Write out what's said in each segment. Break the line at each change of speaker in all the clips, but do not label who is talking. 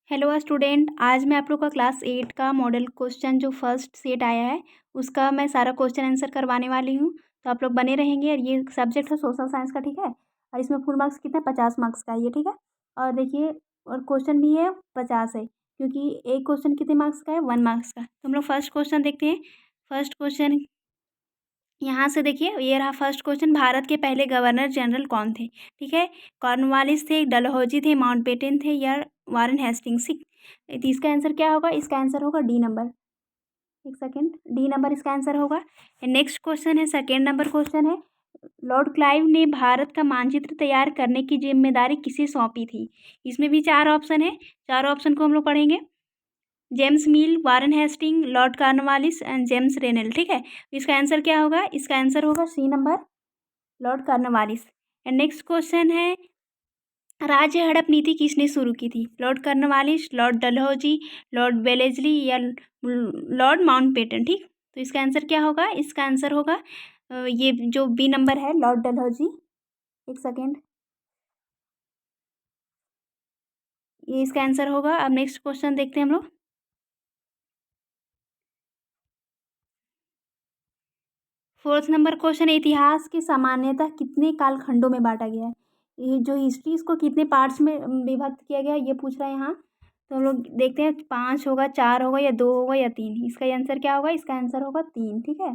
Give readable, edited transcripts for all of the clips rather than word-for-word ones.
Hello student, आज मैं आप लोग का क्लास 8 का मॉडल क्वेश्चन जो फर्स्ट सेट आया है उसका मैं सारा क्वेश्चन आंसर करवाने वाली हूँ। तो आप लोग बने रहेंगे। और ये सब्जेक्ट है सोशल साइंस का, ठीक है। और इसमें फुल मार्क्स कितना 50 मार्क्स का है ये, ठीक है। और देखिए, और क्वेश्चन भी है 50 है, क्योंकि एक क्वेश्चन कितने मार्क्स का है, 1 मार्क्स का। तो हम लोग फर्स्ट क्वेश्चन देखते हैं। फर्स्ट क्वेश्चन यहाँ से देखिए, ये रहा फर्स्ट क्वेश्चन। भारत के पहले गवर्नर जनरल कौन थे? ठीक है। कॉर्नवालिस थे, डलहौजी थे, माउंटबेटन थे, या वारेन हेस्टिंग्स। तो इसका आंसर क्या होगा? इसका आंसर होगा डी नंबर। एक सेकेंड, डी नंबर इसका आंसर होगा। नेक्स्ट क्वेश्चन है, सेकेंड नंबर क्वेश्चन है। लॉर्ड क्लाइव ने भारत का मानचित्र तैयार करने की जिम्मेदारी किसे सौंपी थी? इसमें भी 4 ऑप्शन है। 4 ऑप्शन को हम लोग पढ़ेंगे। James Mill, Warren Hasting, Lord Cornwallis and James Rennell, ठीक है। इसका आंसर क्या होगा? इसका आंसर होगा C number, Lord Cornwallis. And next question है, राज्य हड़प नीति किसने शुरू की थी? Lord Cornwallis, Lord Dalhousie, Lord Wellesley, या लॉर्ड माउंटबेटन, ठीक। तो इसका आंसर क्या होगा? इसका आंसर होगा ये जो बी नंबर है, लॉर्ड डलहौजी। एक सेकेंड, ये इसका आंसर होगा। अब नेक्स्ट क्वेश्चन देखते हैं हम लोग। फोर्थ नंबर क्वेश्चन, इतिहास के सामान्यतः कितने कालखंडों में बांटा गया है? ये जो हिस्ट्री, इसको कितने पार्ट्स में विभक्त किया गया है ये पूछ रहा है यहाँ। तो हम लोग देखते हैं, 5 होगा, 4 होगा, या 2 होगा, या 3। इसका आंसर क्या होगा? इसका आंसर होगा 3, ठीक है।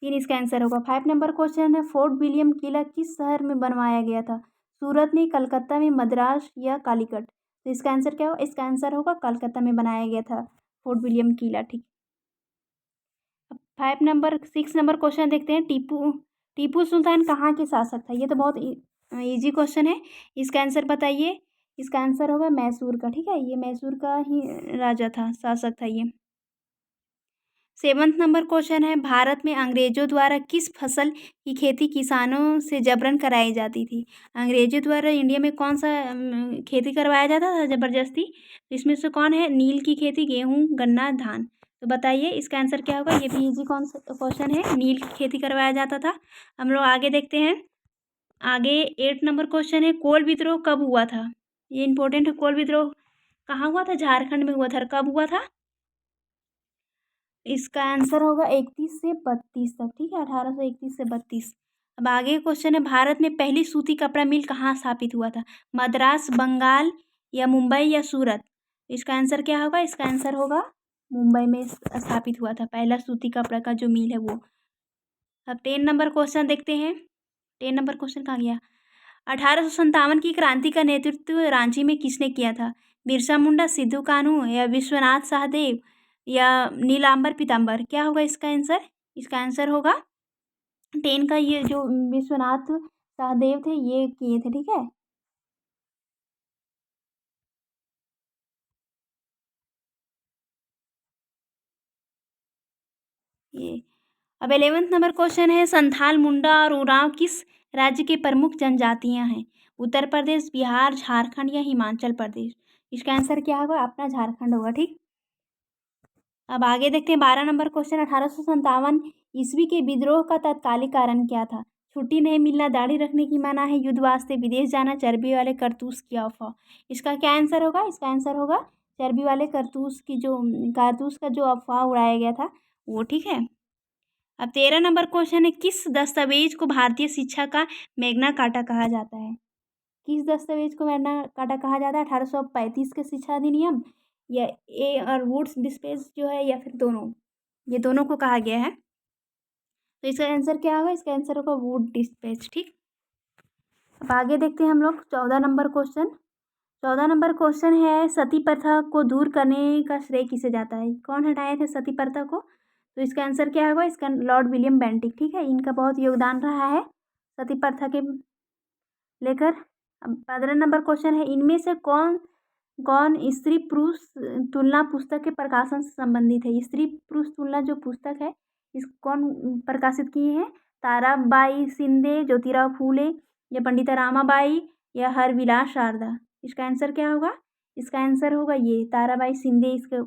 3 इसका आंसर होगा। 5 नंबर क्वेश्चन है, फोर्ट विलियम किला किस शहर में बनवाया गया था? सूरत में, कलकत्ता में, मद्रास, या कालीकट? तो इसका आंसर क्या होगा? इसका आंसर होगा कलकत्ता में बनाया गया था फोर्ट विलियम किला, ठीक। 6 नंबर क्वेश्चन देखते हैं। टीपू टीपू सुल्तान कहाँ के शासक था? ये तो बहुत इजी क्वेश्चन है। इसका आंसर बताइए। इसका आंसर होगा मैसूर का, ठीक है। ये मैसूर का ही राजा था, शासक था ये। 7 नंबर क्वेश्चन है, भारत में अंग्रेजों द्वारा किस फसल की खेती किसानों से जबरन कराई जाती थी? अंग्रेजों द्वारा इंडिया में कौन सा खेती करवाया जाता था जबरदस्ती? तो इसमें से कौन है? नील की खेती, गेहूं, गन्ना, धान। तो बताइए इसका आंसर क्या होगा? ये भी इजी कौन सा क्वेश्चन है, नील की खेती करवाया जाता था। हम लोग आगे देखते हैं। आगे 8 नंबर क्वेश्चन है, कोल विद्रोह कब हुआ था? ये इंपॉर्टेंट है। कोल विद्रोह कहाँ हुआ था? झारखंड में हुआ था। कब हुआ था? इसका आंसर होगा 31 से 32 तक, ठीक है। 1831 से 32। अब आगे क्वेश्चन है, भारत में पहली सूती कपड़ा मिल कहाँ स्थापित हुआ था? मद्रास, बंगाल, या मुंबई, या सूरत? इसका आंसर क्या होगा? इसका आंसर होगा मुंबई में स्थापित हुआ था पहला सूती कपड़ा का जो मिल है वो। अब 10 नंबर क्वेश्चन देखते हैं। 10 नंबर क्वेश्चन कहाँ गया? 1857 की क्रांति का नेतृत्व रांची में किसने किया था? बिरसा मुंडा, सिद्धू कान्हू, या विश्वनाथ सहदेव, या नीलांबर पीताम्बर? क्या होगा इसका आंसर? इसका आंसर होगा 10 का, ये जो विश्वनाथ सहदेव थे ये किए थे, ठीक है। ये अब 11th नंबर क्वेश्चन है, संथाल, मुंडा और उरांव किस राज्य के प्रमुख जनजातियां हैं? उत्तर प्रदेश, बिहार, झारखंड, या हिमाचल प्रदेश? इसका आंसर क्या होगा? अपना झारखंड होगा, ठीक। अब आगे देखते हैं 12 नंबर क्वेश्चन, 1857 ईस्वी के विद्रोह का तत्कालिक कारण क्या था? छुट्टी नहीं मिलना, दाढ़ी रखने की मना है, युद्ध वास्ते विदेश जाना, चर्बी वाले करतूस की अफवाह? इसका क्या आंसर होगा? इसका आंसर होगा चर्बी वाले करतूस की, जो कारतूस का जो अफवाह उड़ाया गया था वो, ठीक है। अब 13 नंबर क्वेश्चन है, किस दस्तावेज को भारतीय शिक्षा का मैग्ना कार्टा कहा जाता है? किस दस्तावेज को मैग्ना कार्टा कहा जाता है? 1835 के शिक्षा अधिनियम, या ए और वुड्स डिस्पेच जो है, या फिर दोनों? ये दोनों को कहा गया है। तो इसका आंसर क्या होगा? इसका आंसर होगा वुड डिस्पेच, ठीक। अब आगे देखते हैं हम लोग 14 नंबर क्वेश्चन। 14 नंबर क्वेश्चन है, सती प्रथा को दूर करने का श्रेय किसे जाता है? कौन हटाए थे सती प्रथा को? तो इसका आंसर क्या होगा? इसका लॉर्ड विलियम बेंटिक, ठीक है। इनका बहुत योगदान रहा है सती प्रथा के लेकर। अब 15 नंबर क्वेश्चन है, इनमें से कौन कौन स्त्री पुरुष तुलना पुस्तक के प्रकाशन से संबंधित है? स्त्री पुरुष तुलना जो पुस्तक है, इस कौन प्रकाशित किए हैं? ताराबाई शिंदे, ज्योतिराव फूले, या पंडिता रामाबाई, या हरविलास शारदा? इसका आंसर क्या होगा? इसका आंसर होगा ये ताराबाई शिंदे इसके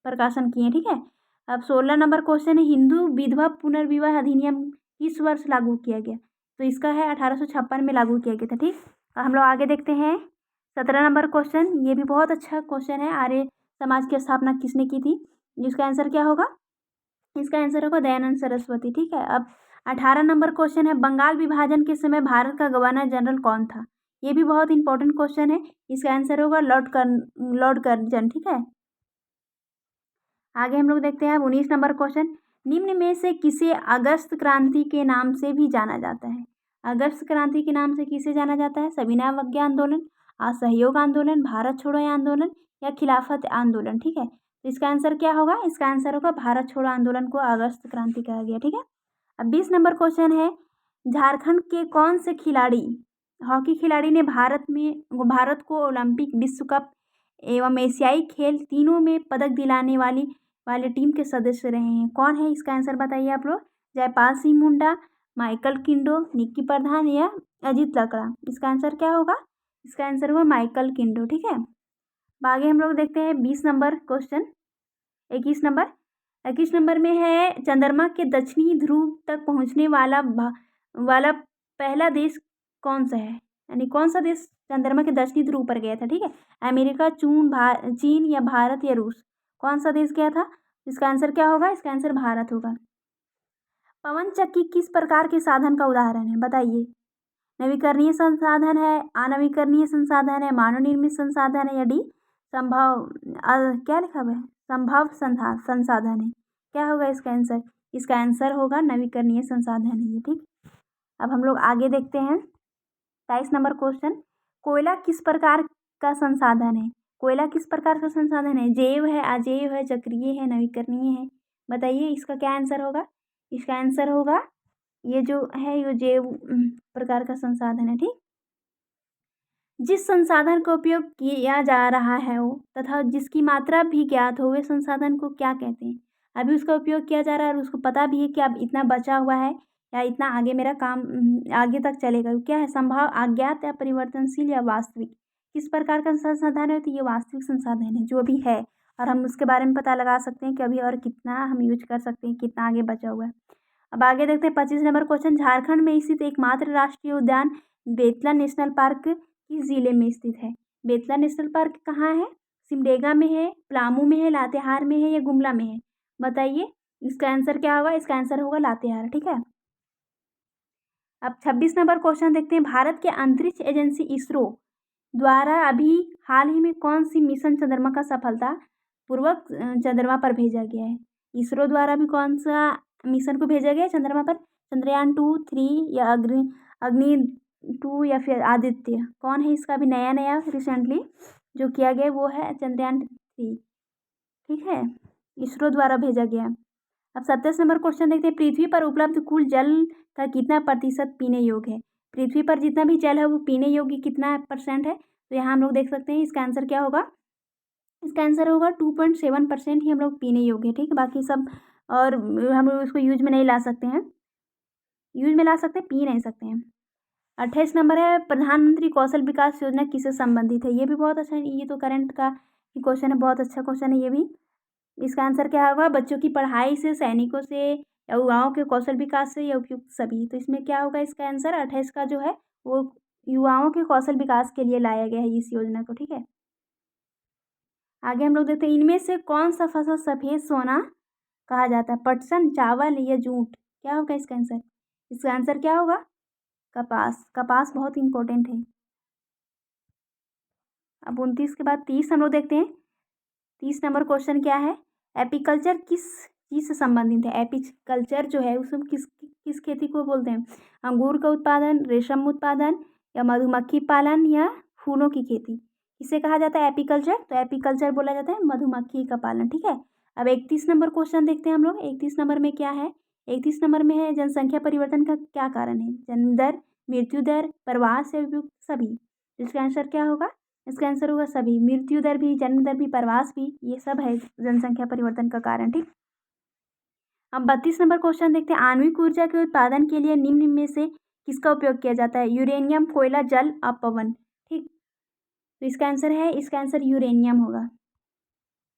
प्रकाशन किए हैं, ठीक है। अब 16 नंबर क्वेश्चन है, हिंदू विधवा पुनर्विवाह अधिनियम किस वर्ष लागू किया गया? तो इसका है 1856 में लागू किया गया था, ठीक। अब हम लोग आगे देखते हैं 17 नंबर क्वेश्चन, ये भी बहुत अच्छा क्वेश्चन है। आर्य समाज की स्थापना किसने की थी? जिसका आंसर क्या होगा? इसका आंसर होगा दयानंद सरस्वती। ठीक है। अब 18 नंबर क्वेश्चन है, बंगाल विभाजन के समय भारत का गवर्नर जनरल कौन था? ये भी बहुत इंपॉर्टेंट क्वेश्चन है। इसका आंसर होगा लॉर्ड कर्जन। ठीक है। आगे हम लोग देखते हैं 19 नंबर क्वेश्चन, निम्न में से किसे अगस्त क्रांति के नाम से भी जाना जाता है? अगस्त क्रांति के नाम से किसे जाना जाता है? सविनय अवज्ञा आंदोलन, असहयोग आंदोलन, भारत छोड़ो आंदोलन या खिलाफत आंदोलन। ठीक है। तो इसका आंसर क्या होगा? इसका आंसर होगा भारत छोड़ो आंदोलन को अगस्त क्रांति कहा गया। ठीक है। अब 20 नंबर क्वेश्चन है, झारखंड के कौन से खिलाड़ी, हॉकी खिलाड़ी ने भारत को ओलंपिक, विश्व कप एवं एशियाई खेल तीनों में पदक दिलाने वाले टीम के सदस्य रहे हैं? कौन है? इसका आंसर बताइए आप लोग। जयपाल सिंह मुंडा, माइकल किंडो, निक्की प्रधान या अजीत लकड़ा। इसका आंसर क्या होगा? इसका आंसर होगा माइकल किंडो। ठीक है। आगे हम लोग देखते हैं 20 नंबर क्वेश्चन। 21 नंबर में है, चंद्रमा के दक्षिणी ध्रुव तक पहुंचने वाला पहला देश कौन सा है? यानी कौन सा देश चंद्रमा के दक्षिणी ध्रुव पर गया था? ठीक है। अमेरिका, चीन या भारत या रूस, कौन सा देश गया था? इसका आंसर क्या होगा? इसका आंसर भारत होगा। पवन चक्की किस प्रकार के साधन का उदाहरण है? बताइए। नवीकरणीय संसाधन है, अनवीकरणीय संसाधन है, मानव निर्मित संसाधन है या डी संभव क्या लिखा हुआ है? संभव संसाधन है। क्या होगा इसका आंसर? इसका आंसर होगा नवीकरणीय संसाधन है ये। ठीक। अब हम लोग आगे देखते हैं 23 नंबर क्वेश्चन, कोयला किस प्रकार का संसाधन है? कोयला किस प्रकार का संसाधन है? जैव है, अजैव है, चक्रीय है, नवीकरणीय है? बताइए इसका क्या आंसर होगा? इसका आंसर होगा ये जो है ये जैव प्रकार का संसाधन है। ठीक। जिस संसाधन का उपयोग किया जा रहा है वो तथा जिसकी मात्रा भी ज्ञात हो, वे संसाधन को क्या कहते हैं? अभी उसका उपयोग किया जा रहा है और उसको पता भी है कि अब इतना बचा हुआ है या इतना आगे मेरा काम आगे तक चलेगा। क्या है? संभव, अज्ञात या परिवर्तनशील या वास्तविक? किस प्रकार का संसाधन है? तो ये वास्तविक संसाधन है जो भी है, और हम उसके बारे में पता लगा सकते हैं कि अभी और कितना हम यूज कर सकते हैं, कितना आगे बचा हुआ है। अब आगे देखते हैं 25 नंबर क्वेश्चन, झारखंड में स्थित एकमात्र राष्ट्रीय उद्यान बेतला नेशनल पार्क किस जिले में स्थित है? बेतला नेशनल पार्क कहाँ है? सिमडेगा में है, पलामू में है, लातेहार में है या गुमला में है? बताइए इसका आंसर क्या होगा? इसका आंसर होगा लातेहार। ठीक है। अब 26 नंबर क्वेश्चन देखते हैं, भारत के अंतरिक्ष एजेंसी इसरो द्वारा अभी हाल ही में कौन सी मिशन चंद्रमा का सफलतापूर्वक चंद्रमा पर भेजा गया है? इसरो द्वारा भी कौन सा मिशन को भेजा गया है चंद्रमा पर? चंद्रयान 2, 3 या अग्नि 2 या फिर आदित्य? कौन है? इसका भी नया रिसेंटली जो किया गया वो है चंद्रयान 3। ठीक है। इसरो द्वारा भेजा गया। अब 27 नंबर क्वेश्चन देखते हैं, पृथ्वी पर उपलब्ध कुल जल का कितना प्रतिशत पीने योग्य है? पृथ्वी पर जितना भी जल है वो पीने योग्य कितना % है? तो यहाँ हम लोग देख सकते हैं इसका आंसर क्या होगा? इसका आंसर होगा 2.7% ही हम लोग पीने योग्य है। ठीक है। बाकी सब और हम लोग उसको यूज में नहीं ला सकते हैं, यूज में ला सकते हैं, पी नहीं सकते हैं। 28 नंबर है, प्रधानमंत्री कौशल विकास योजना किससे संबंधित है? ये भी बहुत अच्छा है, ये तो करंट का क्वेश्चन है, बहुत अच्छा क्वेश्चन है ये भी। इसका आंसर क्या होगा? बच्चों की पढ़ाई से, सैनिकों से या युवाओं के कौशल विकास से या उपयुक्त सभी? तो इसमें क्या होगा? इसका आंसर 28 का जो है वो युवाओं के कौशल विकास के लिए लाया गया है इस योजना को। ठीक है। आगे हम लोग देखते हैं, इनमें से कौन सा फसल सफेद सोना कहा जाता है? पटसन, चावल या जूट? क्या होगा इसका आंसर? इसका आंसर क्या होगा? कपास। कपास बहुत इंपॉर्टेंट है। अब 29 के बाद 30 हम लोग देखते हैं। 30 नंबर क्वेश्चन क्या है? एपीकल्चर किस चीज़ से संबंधित है? एपीकल्चर जो है उसमें किस खेती को बोलते हैं? अंगूर का उत्पादन, रेशम उत्पादन या मधुमक्खी पालन या फूलों की खेती? इसे कहा जाता है एपीकल्चर। तो एपीकल्चर बोला जाता है मधुमक्खी का पालन। ठीक है। अब 31 नंबर क्वेश्चन देखते हैं हम लोग। 31 नंबर में क्या है? 31 नंबर में है, जनसंख्या परिवर्तन का क्या कारण है? जन्म दर, मृत्यु दर, प्रवास या उपयुक्त सभी? इसका आंसर क्या होगा? इसका आंसर होगा सभी। मृत्यु दर भी, जन्म दर भी, प्रवास भी, ये सब है जनसंख्या परिवर्तन का कारण। ठीक। अब 32 नंबर क्वेश्चन देखते हैं, आणविक ऊर्जा के उत्पादन के लिए निम्न में से किसका उपयोग किया जाता है? यूरेनियम, कोयला, जल, अपवन? ठीक। तो इसका आंसर है, इसका आंसर यूरेनियम होगा।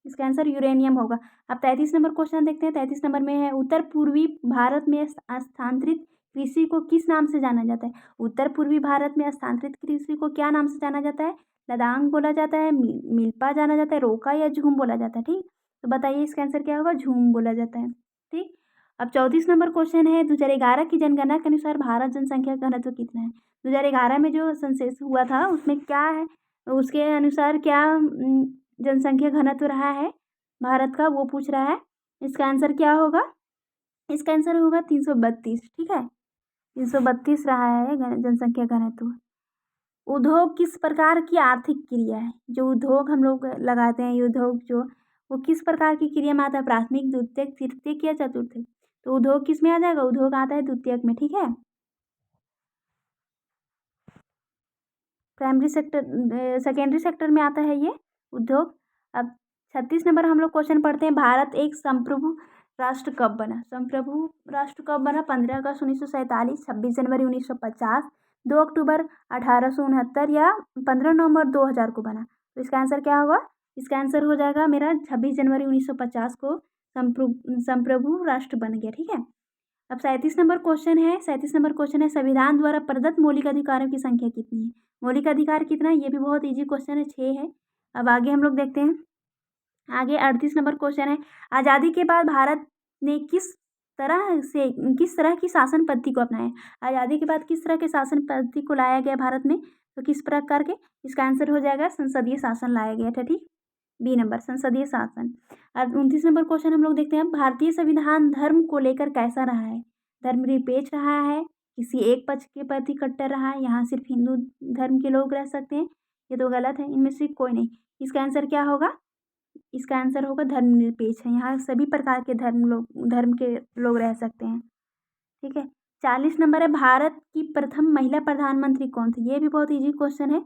इसका आंसर यूरेनियम होगा। अब 33 नंबर क्वेश्चन देखते हैं। 33 नंबर में है, उत्तर पूर्वी भारत में स्थानांतरित कृषि को किस नाम से जाना जाता है? उत्तर पूर्वी भारत में स्थानांतरित कृषि को क्या नाम से जाना जाता है? लदांग बोला जाता है, मिल्पा जाना जाता है, रोका या झूम बोला जाता है। ठीक, तो बताइए इसका आंसर क्या होगा? झूम बोला जाता है। ठीक, अब 34 नंबर क्वेश्चन है, 2011 की जनगणना के अनुसार भारत जनसंख्या घनत्व कितना है? 2011 में जो सेंसस हुआ था उसमें क्या है, उसके अनुसार क्या जनसंख्या घनत्व रहा है भारत का, वो पूछ रहा है। इसका आंसर क्या होगा? इसका आंसर होगा 332। ठीक है, 332 रहा है जनसंख्या घनत्व। उद्योग किस प्रकार की आर्थिक क्रिया है? जो उद्योग हम लोग लगाते हैं, ये उद्योग जो, वो किस प्रकार की क्रिया में आता है? प्राथमिक, द्वितीयक, तृतीयक या चतुर्थक? तो उद्योग किस में आ जाएगा? उद्योग आता है द्वितीयक में। ठीक है, प्राइमरी सेक्टर, सेकेंडरी सेक्टर में आता है ये उद्योग। अब 36 नंबर हम लोग क्वेश्चन पढ़ते हैं, भारत एक संप्रभु राष्ट्र कब बना? संप्रभु राष्ट्र कब बना? 15 अगस्त 1947, 26 जनवरी 1950, 2 अक्टूबर 1869 या 15 नवंबर 2000 को बना? तो इसका आंसर क्या होगा? इसका आंसर हो जाएगा मेरा 26 जनवरी 1950 को संप्रभु राष्ट्र बन गया। ठीक है, अब 37 नंबर क्वेश्चन है, संविधान द्वारा प्रदत्त मौलिक अधिकारों की संख्या कितनी है? मौलिक अधिकार कितना है? ये भी बहुत इजी क्वेश्चन है, 6 है। अब आगे हम लोग देखते हैं, आगे 38 नंबर क्वेश्चन है, आज़ादी के बाद भारत ने किस तरह की शासन पद्धति को अपनाया? आज़ादी के बाद किस तरह के शासन पद्धति को लाया गया भारत में? तो किस प्रकार के? इसका आंसर हो जाएगा संसदीय शासन लाया गया था। ठीक, बी नंबर, संसदीय शासन। अब 29 नंबर क्वेश्चन हम लोग देखते हैं, भारतीय संविधान धर्म को लेकर कैसा रहा है? धर्मनिरपेक्ष रहा है, किसी एक पक्ष के प्रति कट्टर रहा है, यहाँ सिर्फ हिंदू धर्म के लोग रह सकते हैं? ये तो गलत है, इनमें से कोई नहीं। इसका आंसर क्या होगा? इसका आंसर होगा धर्मनिरपेक्ष है, यहाँ सभी प्रकार के धर्म के लोग रह सकते हैं। ठीक है, 40 नंबर है, भारत की प्रथम महिला प्रधानमंत्री कौन थी? ये भी बहुत इजी क्वेश्चन है,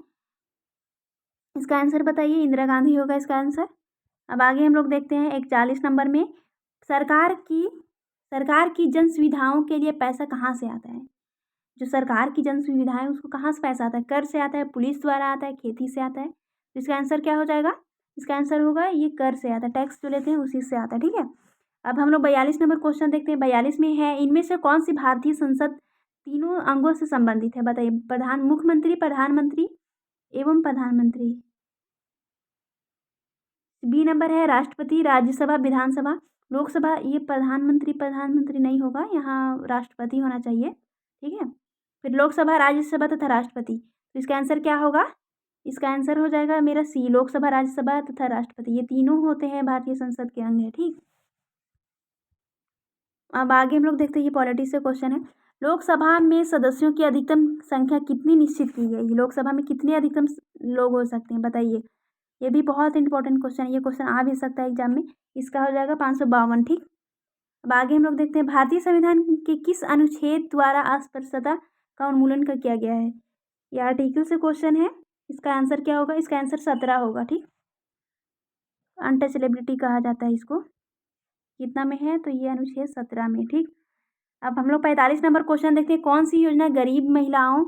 इसका आंसर बताइए। इंदिरा गांधी होगा इसका आंसर। अब आगे हम लोग देखते हैं 41 नंबर में, सरकार की जन सुविधाओं के लिए पैसा कहाँ से आता है? जो सरकार की जन सुविधा है उसको कहाँ से पैसा आता है? कर से आता है, पुलिस द्वारा आता है, खेती से आता है? तो इसका आंसर क्या हो जाएगा? इसका आंसर होगा ये कर से आता है, टैक्स जो लेते हैं उसी से आता है। ठीक है, अब हम लोग 42 नंबर क्वेश्चन देखते हैं, 42 में है, इनमें से कौन सी भारतीय संसद तीनों अंगों से संबंधित है? बताइए, मुख्यमंत्री, प्रधानमंत्री एवं प्रधानमंत्री। बी नंबर है, राष्ट्रपति, राज्यसभा, विधानसभा, लोकसभा। ये प्रधानमंत्री नहीं होगा, यहाँ राष्ट्रपति होना चाहिए। ठीक है, फिर लोकसभा, राज्यसभा तथा राष्ट्रपति। तो इसका आंसर क्या होगा? इसका आंसर हो जाएगा मेरा सी, लोकसभा, राज्यसभा तथा राष्ट्रपति, ये तीनों होते हैं भारतीय संसद के अंग है। ठीक, अब आगे हम लोग देखते हैं, ये पॉलिटिक्स से क्वेश्चन है, लोकसभा में सदस्यों की अधिकतम संख्या कितनी निश्चित की गई? लोकसभा में कितने अधिकतम लोग हो सकते हैं? बताइए, ये भी बहुत इंपॉर्टेंट क्वेश्चन है, ये क्वेश्चन आ भी सकता है एग्जाम में। इसका हो जाएगा 552। ठीक, अब आगे हम लोग देखते हैं, भारतीय संविधान के किस अनुच्छेद द्वारा अस्पृश्यता का उन्मूलन कर किया गया है? ये आर्टिकल से क्वेश्चन है, इसका आंसर क्या होगा? इसका आंसर 17 होगा। ठीक, अनटचेबिलिटी कहा जाता है इसको, कितना में है? तो ये अनुच्छेद 17 में। ठीक, अब हम लोग 45 नंबर क्वेश्चन देखते हैं, कौन सी योजना गरीब महिलाओं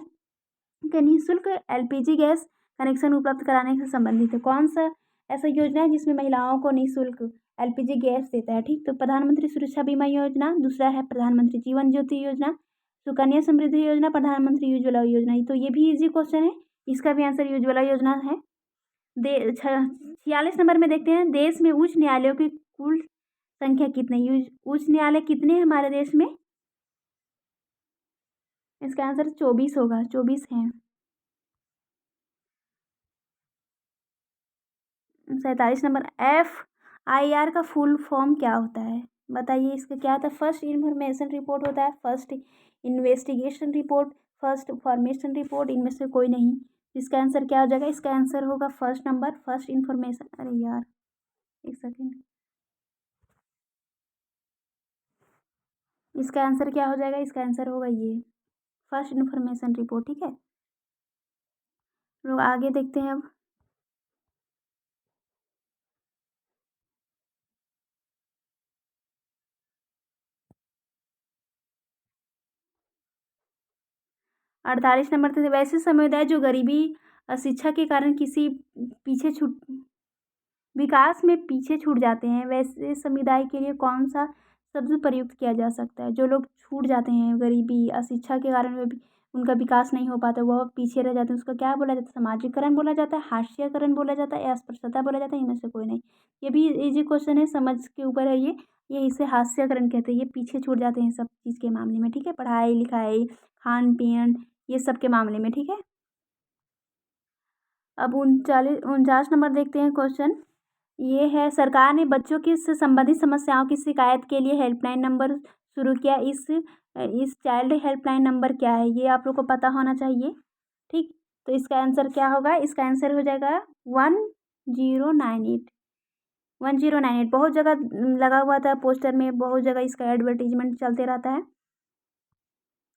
के निःशुल्क एलपीजी गैस कनेक्शन उपलब्ध कराने से संबंधित है? कौन सा ऐसा योजना है जिसमें महिलाओं को निःशुल्क एलपीजी गैस देता है? ठीक, तो प्रधानमंत्री सुरक्षा बीमा योजना, दूसरा है प्रधानमंत्री जीवन ज्योति योजना, सुकन्या समृद्धि योजना, प्रधानमंत्री उज्ज्वला योजना। तो ये भी इजी क्वेश्चन है, इसका भी आंसर उज्ज्वला योजना है। 46 नंबर में देखते हैं, देश में उच्च न्यायालयों की कुल संख्या कितनी? उच्च न्यायालय कितने हैं हमारे देश में? इसका आंसर 24 होगा, 24 हैं। 47 नंबर, FIR का फुल फॉर्म क्या होता है? बताइए, इसका क्या होता है? फर्स्ट इन्फॉर्मेशन रिपोर्ट होता है, first investigation report, first formation report, इनमें से कोई नहीं। इसका आंसर क्या हो जाएगा? इसका आंसर होगा फर्स्ट नंबर, फर्स्ट इन्फॉर्मेशन। अरे यार, एक सेकेंड, इसका आंसर क्या हो जाएगा? इसका आंसर होगा ये फर्स्ट इन्फॉर्मेशन रिपोर्ट। ठीक है, लोग आगे देखते हैं अब, अड़तालीस नंबर थे, वैसे समुदाय जो गरीबी, अशिक्षा के कारण किसी पीछे छूट विकास में पीछे छूट जाते हैं, वैसे समुदाय के लिए कौन सा शब्द प्रयुक्त किया जा सकता है? जो लोग छूट जाते हैं, गरीबी, अशिक्षा के कारण वे भी उनका विकास नहीं हो पाता, वह पीछे रह जाते हैं, उसका क्या बोला जाता है? सामाजिकरण बोला जाता है, हास्यकरण बोला जाता है या अस्पृश्यता बोला जाता है? इनमें से कोई नहीं। ये भी इजी क्वेश्चन है, समझ के ऊपर है ये इसे हास्यकरण कहते हैं। ये पीछे छूट जाते हैं सब चीज़ के मामले में, ठीक है? पढ़ाई लिखाई, खान पीन, ये सब के मामले में, ठीक है? अब 49 नंबर देखते हैं क्वेश्चन। ये है, सरकार ने बच्चों की से संबंधित समस्याओं की शिकायत के लिए हेल्पलाइन नंबर शुरू किया। इस चाइल्ड हेल्पलाइन नंबर क्या है? ये आप लोग को पता होना चाहिए, ठीक? तो इसका आंसर क्या होगा? इसका आंसर हो जाएगा 1098। 1098 बहुत जगह लगा हुआ था पोस्टर में, बहुत जगह इसका एडवर्टीजमेंट चलते रहता है।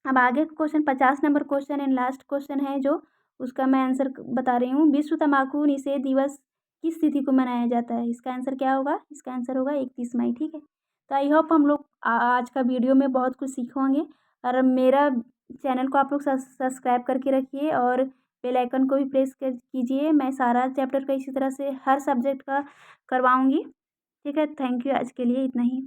अब आगे question 50 number question and last question है जो, उसका मैं आंसर बता रही हूँ। विश्व तम्बाकू निषेध दिवस किस तिथि को मनाया जाता है? इसका आंसर क्या होगा? इसका आंसर होगा 31 मई, ठीक है? तो आई होप हम लोग आज का वीडियो में बहुत कुछ सीखे होंगे। और मेरा चैनल को आप लोग सब्सक्राइब करके रखिए और बेल आइकन को भी प्रेस कीजिए। मैं सारा चैप्टर का इसी तरह से हर सब्जेक्ट का करवाऊँगी, ठीक है? थैंक यू, आज के लिए इतना ही।